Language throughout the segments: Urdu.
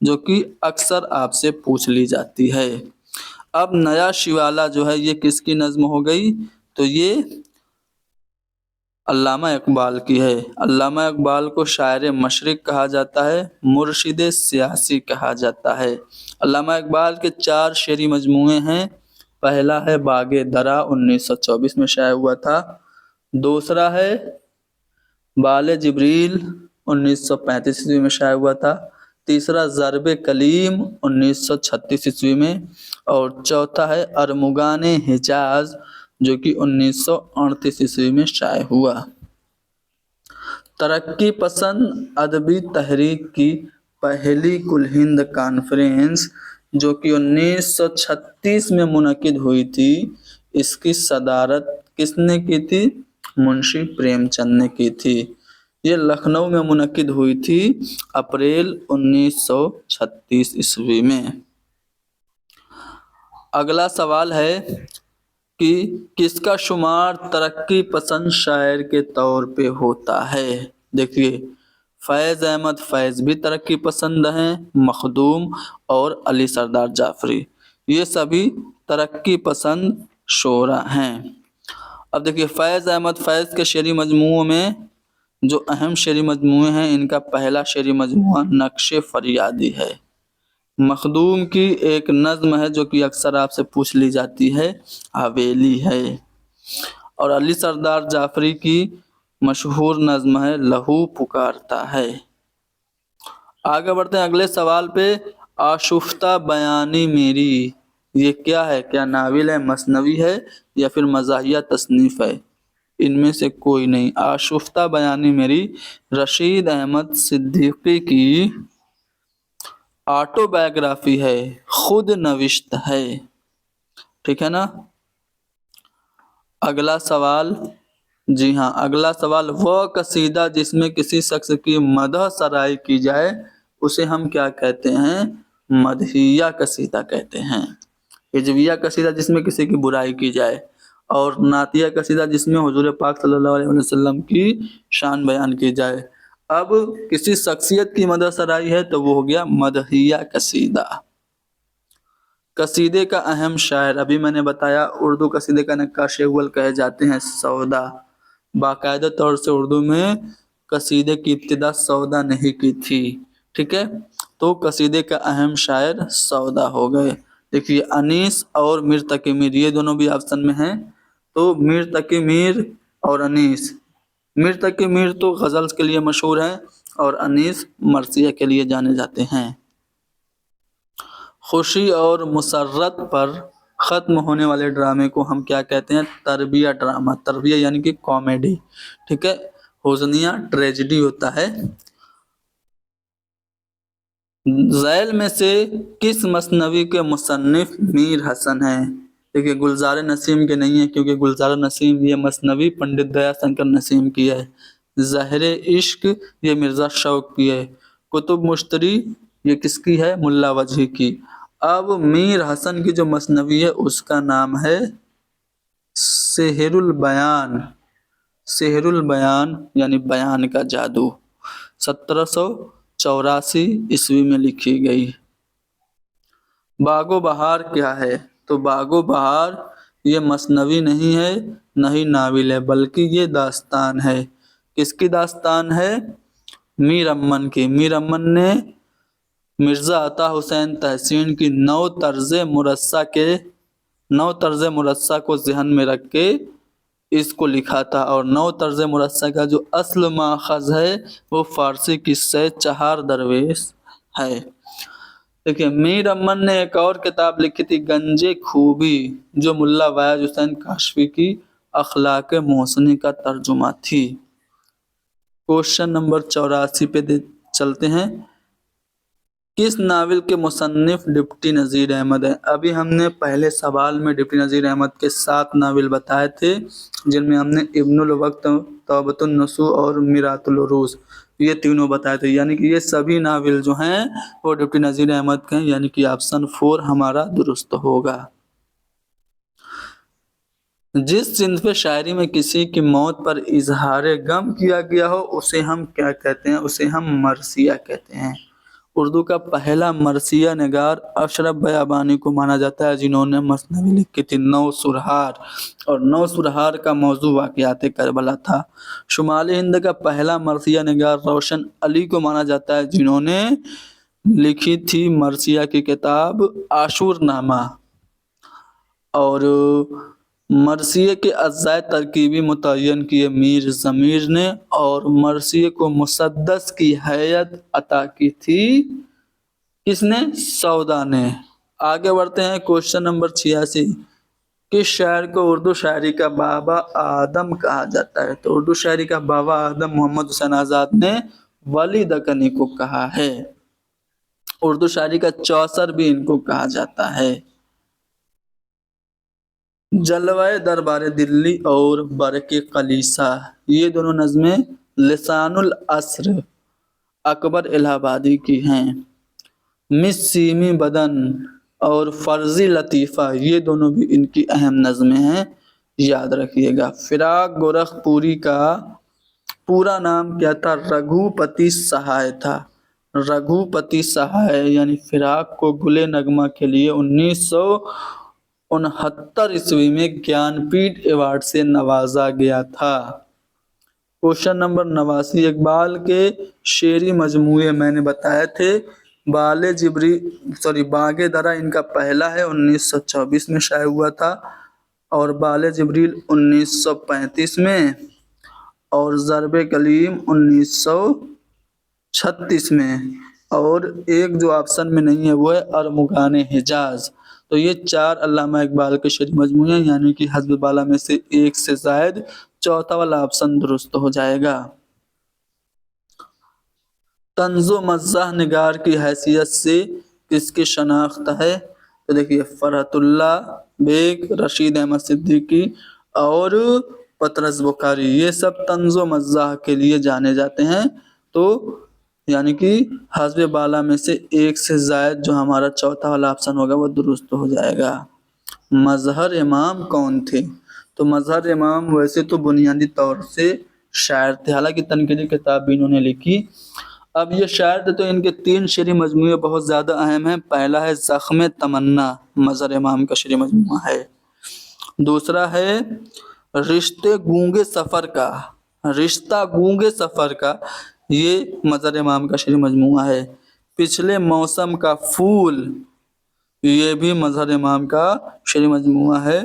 جو کہ اکثر آپ سے پوچھ لی جاتی ہے۔ اب نیا شیوالہ جو ہے یہ کس کی نظم ہو گئی؟ تو یہ علامہ اقبال کی ہے۔ علامہ اقبال کو شاعر مشرق کہا جاتا ہے، مرشد سیاسی کہا جاتا ہے۔ علامہ اقبال کے 4 شعری مجموعے ہیں۔ پہلا ہے باغ درا، 1924 میں شائع ہوا تھا۔ دوسرا ہے بال جبریل، 1935 میں شائع ہوا تھا۔ تیسرا ضرب کلیم، 1936 میں، اور چوتھا ہے ارمغان حجاز، جو کہ 1938 میں شائع ہوا۔ ترقی پسند ادبی تحریک کی پہلی کل ہند کانفرنس جو کہ 1936 میں منعقد ہوئی تھی، اس کی صدارت کس نے کی تھی؟ منشی پریم چند نے کی تھی۔ یہ لکھنؤ میں منعقد ہوئی تھی اپریل 1936 میں۔ اگلا سوال ہے کہ کس کا شمار ترقی پسند شاعر کے طور پہ ہوتا ہے؟ دیکھیے، فیض احمد فیض بھی ترقی پسند ہیں، مخدوم اور علی سردار جعفری، یہ سبھی ترقی پسند شعراء ہیں۔ اب دیکھیے، فیض احمد فیض کے شعری مجموعوں میں جو اہم شعری مجموعے ہیں، ان کا پہلا شعری مجموعہ نقش فریادی ہے۔ مخدوم کی ایک نظم ہے جو کہ اکثر آپ سے پوچھ لی جاتی ہے، حویلی ہے۔ اور علی سردار جعفری کی مشہور نظم ہے لہو پکارتا ہے۔ آگے بڑھتے ہیں اگلے سوال پہ۔ آشفتہ بیانی میری، یہ کیا ہے؟ کیا ناول ہے، مثنوی ہے، یا پھر مزاحیہ تصنیف ہے؟ ان میں سے کوئی نہیں۔ آشفتہ بیانی میری رشید احمد صدیقی کی آٹو بایوگرافی ہے، خود نوشت ہے، ٹھیک ہے نا۔ اگلا سوال، جی ہاں، اگلا سوال، وہ قصیدہ جس میں کسی شخص کی مدح سرائی کی جائے اسے ہم کیا کہتے ہیں؟ مدحیہ قصیدہ کہتے ہیں۔ ہجویہ قصیدہ جس میں کسی کی برائی کی جائے، اور نعتیہ قصیدہ جس میں حضور پاک صلی اللہ علیہ وسلم کی شان بیان کی جائے۔ اب کسی شخصیت کی مدح سرائی ہے تو وہ ہو گیا مدحیہ قصیدہ۔ قصیدے کا اہم شاعر، ابھی میں نے بتایا اردو قصیدے کا نقاش اول کہے جاتے ہیں سودا۔ باقاعدہ طور سے اردو میں قصیدے کی ابتدا سودا نے ہی کی تھی، ٹھیک ہے۔ تو قصیدے کا اہم شاعر سودا ہو گئے۔ دیکھیے، انیس اور میر تقی میر، یہ دونوں بھی آپشن میں ہیں۔ تو میر تقی میر اور انیس، میر تقی میر تو غزلز کے لیے مشہور ہیں اور انیس مرثیہ کے لیے جانے جاتے ہیں۔ خوشی اور مسرت پر ختم ہونے والے ڈرامے کو ہم کیا کہتے ہیں؟ تربیہ ڈرامہ۔ تربیہ یعنی کہ کامیڈی، ٹھیک ہے۔ حزنیہ ٹریجڈی ہوتا ہے۔ ذیل میں سے کس مثنوی کے مصنف میر حسن ہیں؟ دیکھیے، گلزار نسیم کے نہیں ہے، کیونکہ گلزار نسیم یہ مثنوی پنڈت دیا شنکر نسیم کی ہے۔ زہر عشق یہ مرزا شوق کی ہے۔ کتب مشتری یہ کس کی ہے؟ ملا وجہی کی۔ اب میر حسن کی جو مثنوی ہے اس کا نام ہے سحر البیان۔ سحر البیان یعنی بیان کا جادو، 1784 میں لکھی گئی۔ باغ و بہار کیا ہے؟ تو باغ و بہار یہ مثنوی نہیں ہے، نہ ہی ناول ہے، بلکہ یہ داستان ہے۔ کس کی داستان ہے؟ میر امن کی۔ میر امن نے مرزا عطا حسین تحسین کی نو طرز مرصع کو ذہن میں رکھ کے اس کو لکھا تھا، اور نو طرز مرصع کا جو اصل ماخذ ہے وہ فارسی قصے چہار درویش ہے۔ دیکھیں، میر امن نے ایک اور کتاب لکھی تھی گنج خوبی، جو ملا وائز حسین کاشفی کی اخلاق محسنی کا ترجمہ تھی۔ کوشچن نمبر 84 پہ چلتے ہیں۔ کس ناول کے مصنف ڈپٹی نذیر احمد ہیں؟ ابھی ہم نے پہلے سوال میں ڈپٹی نذیر احمد کے 7 ناول بتائے تھے، جن میں ہم نے ابن الوقت، توبۃ النصوح اور میرات العروض یہ تینوں بتائے تھے، یعنی کہ یہ سبھی ناول جو ہیں وہ ڈپٹی نذیر احمد کے ہیں، یعنی کہ آپشن 4 ہمارا درست ہوگا۔ جس صنف شاعری میں کسی کی موت پر اظہار غم کیا گیا ہو اسے ہم کیا کہتے ہیں؟ اسے ہم مرثیہ کہتے ہیں۔ اردو کا پہلا مرثیہ نگار اشرف بیابانی کو مانا جاتا ہے، جنہوں نے مثنوی لکھی تھی 9 سرہار، اور 9 سرہار کا موضوع واقعات کربلا تھا۔ شمالی ہند کا پہلا مرثیہ نگار روشن علی کو مانا جاتا ہے، جنہوں نے لکھی تھی مرثیہ کی کتاب عاشور نامہ، اور مرثیے کے اجزائے ترکیبی متعین کیے میر ضمیر نے، اور مرثیے کو مسدس کی حیت عطا کی تھی کس نے؟ سودا نے۔ آگے بڑھتے ہیں، کوشچن نمبر 86، کس شاعر کو اردو شاعری کا بابا آدم کہا جاتا ہے؟ تو اردو شاعری کا بابا آدم محمد حسین آزاد نے ولی دکنی کو کہا ہے۔ اردو شاعری کا چوسر بھی ان کو کہا جاتا ہے۔ جلوہ دربار دلی اور برق کلیسا، یہ دونوں نظمیں لسان العصر اکبر الہ آبادی کی ہیں۔ مس سیمی بدن اور فرضی لطیفہ، یہ دونوں بھی ان کی اہم نظمیں ہیں، یاد رکھیے گا۔ فراق گورکھ پوری کا پورا نام کیا تھا؟ رگھوپتی سہائے تھا۔ رگھوپتی سہائے یعنی فراق کو گلے نغمہ کے لیے 1969 عیسوی میں گیان پیٹھ ایوارڈ سے نوازا گیا تھا۔ کوشچن نمبر 89، اقبال کے شعری مجموعے میں نے بتائے تھے، باغ درا ان کا پہلا ہے، 1924 میں شائع ہوا تھا، اور بال جبریل 1935 میں، اور ضرب کلیم 1936 میں، اور ایک جو آپشن میں نہیں ہے وہ ہے ارمغان حجاز۔ تو یہ 4 علامہ اقبال کے شعری مجموعے ہیں، یعنی کہ حسب بالا میں سے ایک سے زائد، چوتھا والا آپشن درست ہو جائے گا۔ طنز و مزاح نگار کی حیثیت سے کس کی شناخت ہے؟ تو دیکھیے، فرحت اللہ بیگ، رشید احمد صدیقی اور پطرس بخاری، یہ سب طنز و مزاح کے لیے جانے جاتے ہیں۔ تو یعنی کہ حسب بالا میں سے ایک سے زائد جو ہمارا چوتھا والا آپشن ہوگا وہ درست ہو جائے گا۔ مظہر امام کون تھے؟ تو مظہر امام ویسے تو بنیادی طور سے شاعر تھے، حالانکہ تنقیدی کتاب بھی انہوں نے لکھی۔ اب یہ شاعر تھے تو ان کے 3 شعری مجموعے بہت زیادہ اہم ہیں۔ پہلا ہے زخم تمنا، مظہر امام کا شعری مجموعہ ہے۔ دوسرا ہے رشتے گونگے سفر کا، رشتہ گونگے سفر کا، یہ مظہر امام کا شعری مجموعہ ہے۔ پچھلے موسم کا پھول، یہ بھی مظہر امام کا شعری مجموعہ ہے۔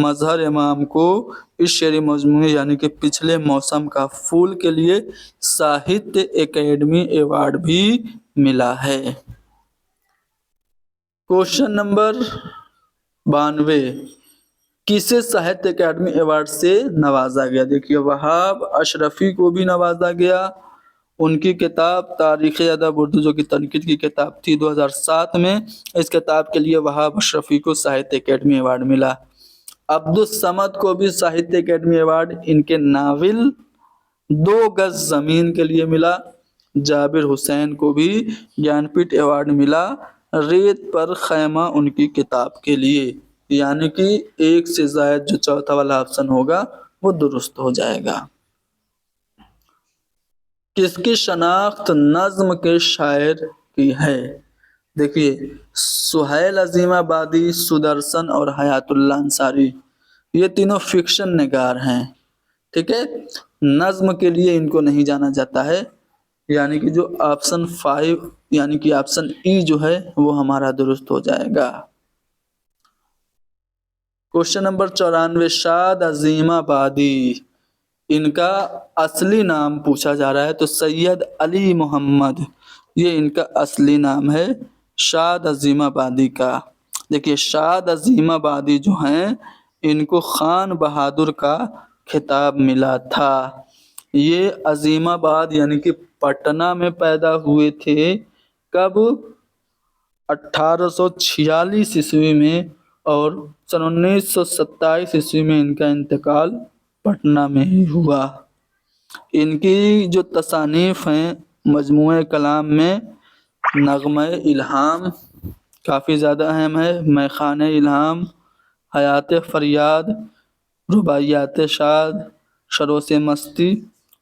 مظہر امام کو اس شعری مجموعے یعنی کہ پچھلے موسم کا پھول کے لیے ساہتیہ اکیڈمی ایوارڈ بھی ملا ہے۔ کوشچن نمبر 92، کسے ساہتیہ اکیڈمی ایوارڈ سے نوازا گیا؟ دیکھیے، وہاب اشرفی کو بھی نوازا گیا۔ ان کی کتاب تاریخ ادب اردو جو کہ تنقید کی کتاب تھی 2007 میں، اس کتاب کے لیے وہاب اشرفی کو ساہتیہ اکیڈمی ایوارڈ ملا۔ عبدالصمد کو بھی ساہتیہ اکیڈمی ایوارڈ ان کے ناول 2 گز زمین کے لیے ملا۔ جابر حسین کو بھی گیان پیٹھ ایوارڈ ملا، ریت پر خیمہ ان کی کتاب کے لیے، یعنی کہ ایک سے زائد جو چوتھا والا آپشن ہوگا وہ درست ہو جائے گا۔ کس کی شناخت نظم کے شاعر کی ہے؟ دیکھیے، سہیل عظیم آبادی، سدرشن اور حیات اللہ انصاری، یہ تینوں فکشن نگار ہیں، ٹھیک ہے۔ نظم کے لیے ان کو نہیں جانا جاتا ہے، یعنی کہ جو آپشن 5 یعنی کہ آپشن ای جو ہے وہ ہمارا درست ہو جائے گا۔ کوشچن نمبر 94، شاد عظیم آبادی، ان کا اصلی نام پوچھا جا رہا ہے، تو سید علی محمد، یہ ان کا اصلی نام ہے شاد عظیم آبادی کا۔ دیکھیے، شاد عظیم آبادی جو ہیں ان کو خان بہادر کا خطاب ملا تھا۔ یہ عظیم آباد یعنی کہ پٹنہ میں پیدا ہوئے تھے، کب؟ 1846 عیسوی میں، اور 1927 عیسوی میں ان کا انتقال پٹنہ میں ہی ہوا۔ ان کی جو تصانیف ہیں مجموعہ کلام میں نغمہ الہام کافی زیادہ اہم ہے، میخانہ الہام، حیات فریاد، رباعیات شاد، شروس مستی،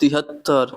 73।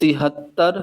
73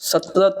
17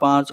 5,